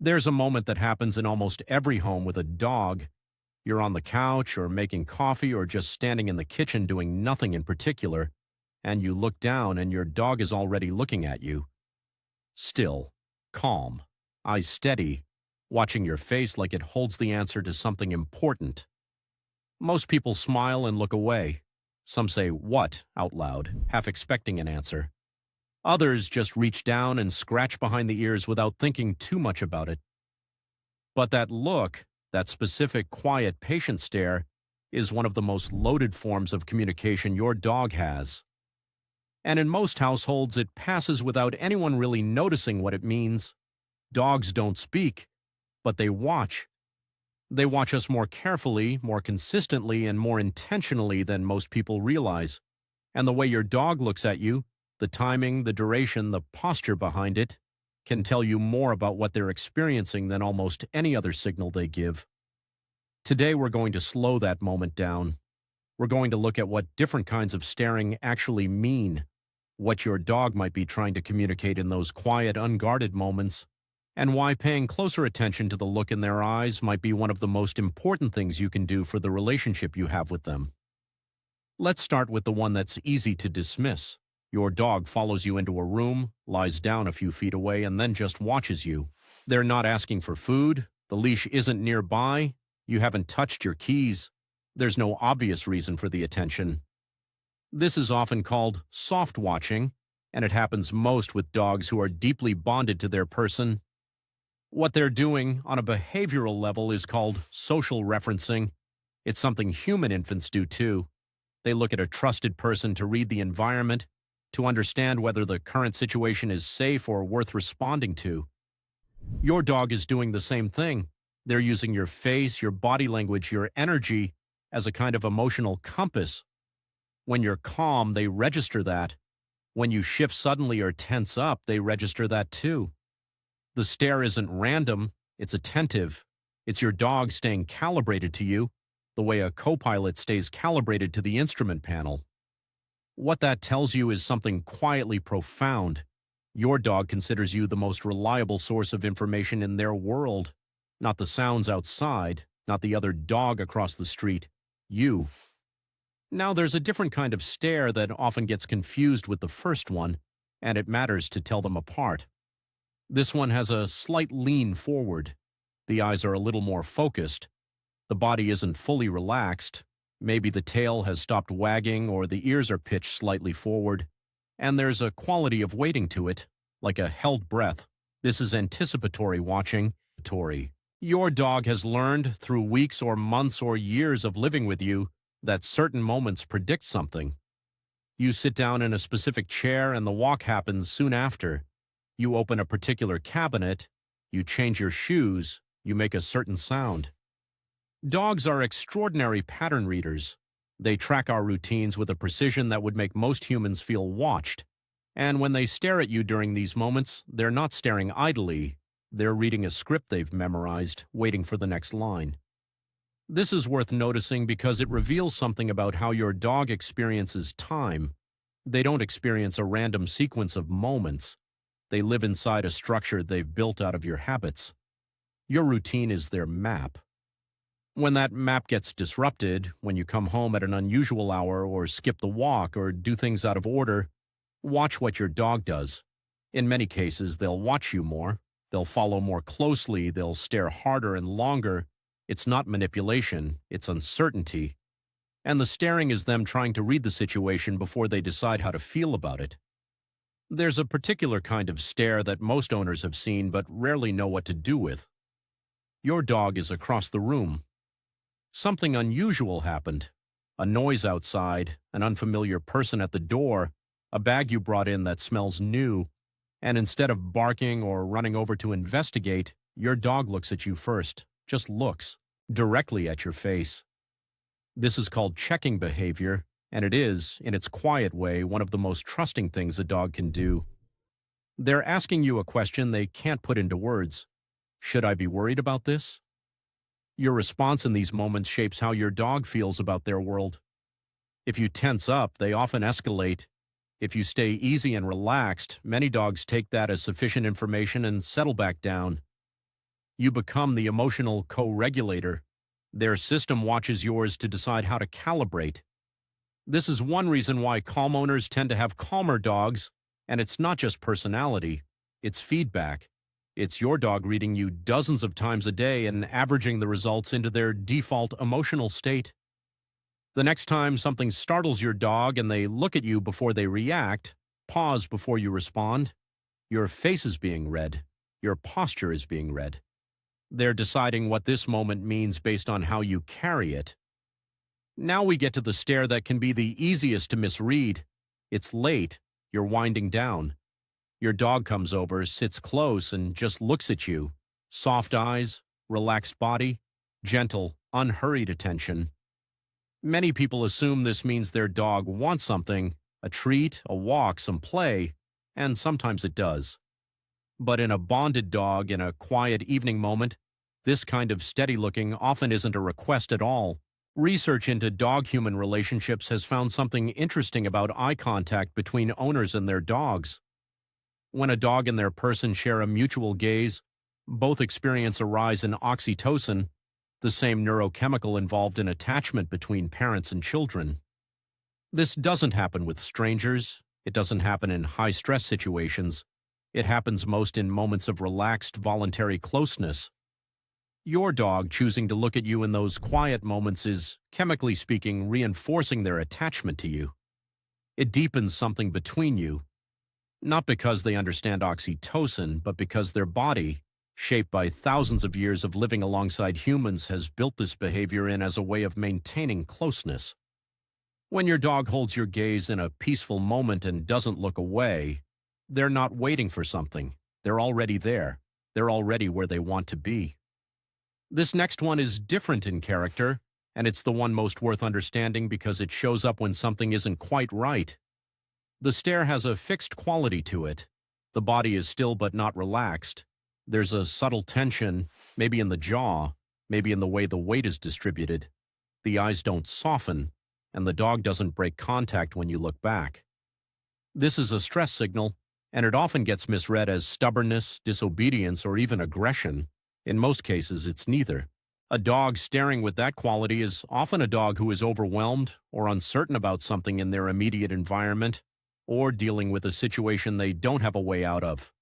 There's a moment that happens in almost every home with a dog. You're on the couch or making coffee or just standing in the kitchen doing nothing in particular, and you look down and your dog is already looking at you. Still, calm, eyes steady, watching your face like it holds the answer to something important. Most people smile and look away. Some say, "What?" out loud, half expecting an answer. Others just reach down and scratch behind the ears without thinking too much about it. But that look, that specific, quiet, patient stare, is one of the most loaded forms of communication your dog has. And in most households, it passes without anyone really noticing what it means. Dogs don't speak, but they watch. They watch us more carefully, more consistently, and more intentionally than most people realize. And the way your dog looks at you, the timing, the duration, the posture behind it, can tell you more about what they're experiencing than almost any other signal they give. Today we're going to slow that moment down. We're going to look at what different kinds of staring actually mean, what your dog might be trying to communicate in those quiet, unguarded moments, and why paying closer attention to the look in their eyes might be one of the most important things you can do for the relationship you have with them. Let's start with the one that's easy to dismiss. Your dog follows you into a room, lies down a few feet away, and then just watches you. They're not asking for food, the leash isn't nearby, you haven't touched your keys. There's no obvious reason for the attention. This is often called soft watching, and it happens most with dogs who are deeply bonded to their person. What they're doing on a behavioral level is called social referencing. It's something human infants do too. They look at a trusted person to read the environment, to understand whether the current situation is safe or worth responding to. Your dog is doing the same thing. They're using your face, your body language, your energy as a kind of emotional compass. When you're calm, they register that. When you shift suddenly or tense up, they register that too. The stare isn't random, it's attentive. It's your dog staying calibrated to you, the way a co-pilot stays calibrated to the instrument panel. What that tells you is something quietly profound. Your dog considers you the most reliable source of information in their world. Not the sounds outside, not the other dog across the street. You. Now there's a different kind of stare that often gets confused with the first one, and it matters to tell them apart. This one has a slight lean forward. The eyes are a little more focused. The body isn't fully relaxed. Maybe the tail has stopped wagging or the ears are pitched slightly forward. And there's a quality of waiting to it, like a held breath. This is anticipatory watching. Your dog has learned through weeks or months or years of living with you that certain moments predict something. You sit down in a specific chair and the walk happens soon after. You open a particular cabinet, you change your shoes, you make a certain sound. Dogs are extraordinary pattern readers. They track our routines with a precision that would make most humans feel watched. And when they stare at you during these moments, they're not staring idly. They're reading a script they've memorized, waiting for the next line. This is worth noticing because it reveals something about how your dog experiences time. They don't experience a random sequence of moments. They live inside a structure they've built out of your habits. Your routine is their map. When that map gets disrupted, when you come home at an unusual hour or skip the walk or do things out of order, watch what your dog does. In many cases, they'll watch you more. They'll follow more closely. They'll stare harder and longer. It's not manipulation, it's uncertainty. And the staring is them trying to read the situation before they decide how to feel about it. There's a particular kind of stare that most owners have seen but rarely know what to do with. Your dog is across the room. Something unusual happened. A noise outside, an unfamiliar person at the door, a bag you brought in that smells new, and instead of barking or running over to investigate, your dog looks at you first, just looks, directly at your face. This is called checking behavior, and it is, in its quiet way, one of the most trusting things a dog can do. They're asking you a question they can't put into words. Should I be worried about this? Your response in these moments shapes how your dog feels about their world. If you tense up, they often escalate. If you stay easy and relaxed, many dogs take that as sufficient information and settle back down. You become the emotional co-regulator. Their system watches yours to decide how to calibrate. This is one reason why calm owners tend to have calmer dogs, and it's not just personality, it's feedback. It's your dog reading you dozens of times a day and averaging the results into their default emotional state. The next time something startles your dog and they look at you before they react, pause before you respond. Your face is being read. Your posture is being read. They're deciding what this moment means based on how you carry it. Now we get to the stare that can be the easiest to misread. It's late. You're winding down. Your dog comes over, sits close, and just looks at you. Soft eyes, relaxed body, gentle, unhurried attention. Many people assume this means their dog wants something, a treat, a walk, some play, and sometimes it does. But in a bonded dog, in a quiet evening moment, this kind of steady looking often isn't a request at all. Research into dog-human relationships has found something interesting about eye contact between owners and their dogs. When a dog and their person share a mutual gaze, both experience a rise in oxytocin, the same neurochemical involved in attachment between parents and children. This doesn't happen with strangers. It doesn't happen in high-stress situations. It happens most in moments of relaxed, voluntary closeness. Your dog choosing to look at you in those quiet moments is, chemically speaking, reinforcing their attachment to you. It deepens something between you, not because they understand oxytocin, but because their body, shaped by thousands of years of living alongside humans, has built this behavior in as a way of maintaining closeness. When your dog holds your gaze in a peaceful moment and doesn't look away, they're not waiting for something. They're already there. They're already where they want to be. This next one is different in character, and it's the one most worth understanding because it shows up when something isn't quite right. The stare has a fixed quality to it. The body is still but not relaxed. There's a subtle tension, maybe in the jaw, maybe in the way the weight is distributed. The eyes don't soften, and the dog doesn't break contact when you look back. This is a stress signal, and it often gets misread as stubbornness, disobedience, or even aggression. In most cases, it's neither. A dog staring with that quality is often a dog who is overwhelmed or uncertain about something in their immediate environment, or dealing with a situation they don't have a way out of.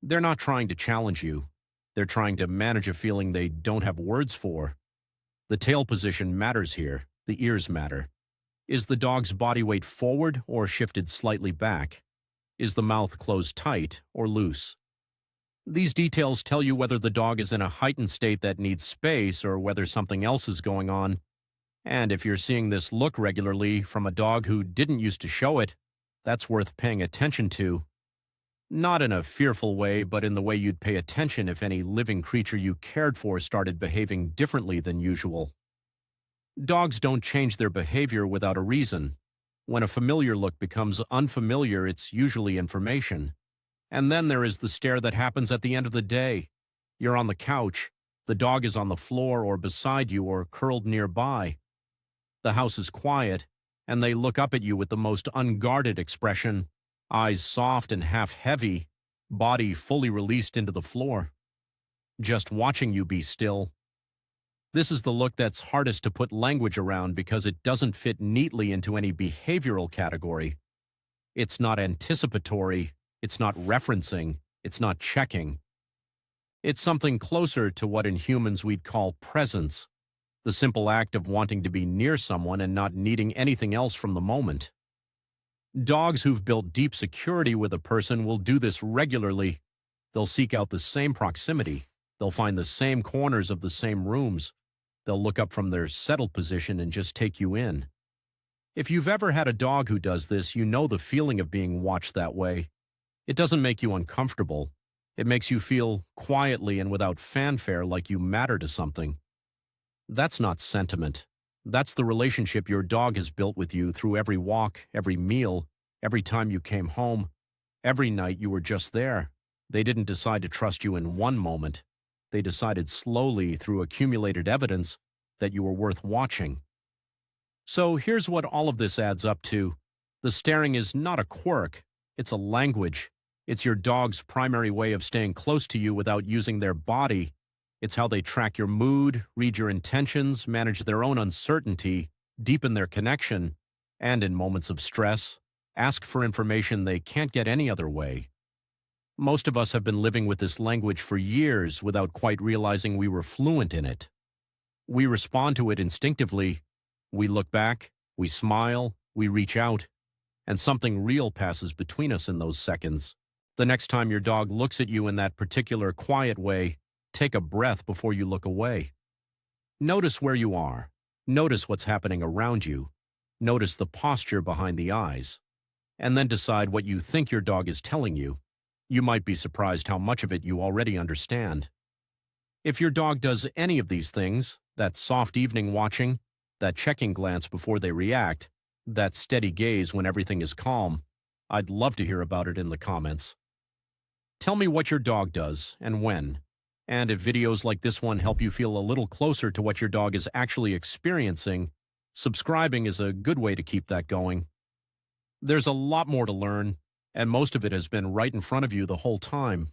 They're not trying to challenge you. They're trying to manage a feeling they don't have words for. The tail position matters here. The ears matter. Is the dog's body weight forward or shifted slightly back? Is the mouth closed tight or loose? These details tell you whether the dog is in a heightened state that needs space or whether something else is going on. And if you're seeing this look regularly from a dog who didn't used to show it, that's worth paying attention to. Not in a fearful way, but in the way you'd pay attention if any living creature you cared for started behaving differently than usual. Dogs don't change their behavior without a reason. When a familiar look becomes unfamiliar, it's usually information. And then there is the stare that happens at the end of the day. You're on the couch, the dog is on the floor or beside you or curled nearby. The house is quiet, and they look up at you with the most unguarded expression, eyes soft and half heavy, body fully released into the floor. Just watching you be still. This is the look that's hardest to put language around because it doesn't fit neatly into any behavioral category. It's not anticipatory, it's not referencing, it's not checking. It's something closer to what in humans we'd call presence, the simple act of wanting to be near someone and not needing anything else from the moment. Dogs who've built deep security with a person will do this regularly. They'll seek out the same proximity. They'll find the same corners of the same rooms. They'll look up from their settled position and just take you in. If you've ever had a dog who does this, you know the feeling of being watched that way. It doesn't make you uncomfortable. It makes you feel quietly and without fanfare like you matter to something. That's not sentiment. That's the relationship your dog has built with you through every walk, every meal, every time you came home, every night you were just there. They didn't decide to trust you in one moment. They decided slowly through accumulated evidence that you were worth watching. So here's what all of this adds up to. The staring is not a quirk. It's a language. It's your dog's primary way of staying close to you without using their body, It's how they track your mood, read your intentions, manage their own uncertainty, deepen their connection, and in moments of stress, ask for information they can't get any other way. Most of us have been living with this language for years without quite realizing we were fluent in it. We respond to it instinctively. We look back, we smile, we reach out, and something real passes between us in those seconds. The next time your dog looks at you in that particular quiet way, take a breath before you look away. Notice where you are. Notice what's happening around you. Notice the posture behind the eyes. And then decide what you think your dog is telling you. You might be surprised how much of it you already understand. If your dog does any of these things, that soft evening watching, that checking glance before they react, that steady gaze when everything is calm, I'd love to hear about it in the comments. Tell me what your dog does and when. And if videos like this one help you feel a little closer to what your dog is actually experiencing, subscribing is a good way to keep that going. There's a lot more to learn, and most of it has been right in front of you the whole time.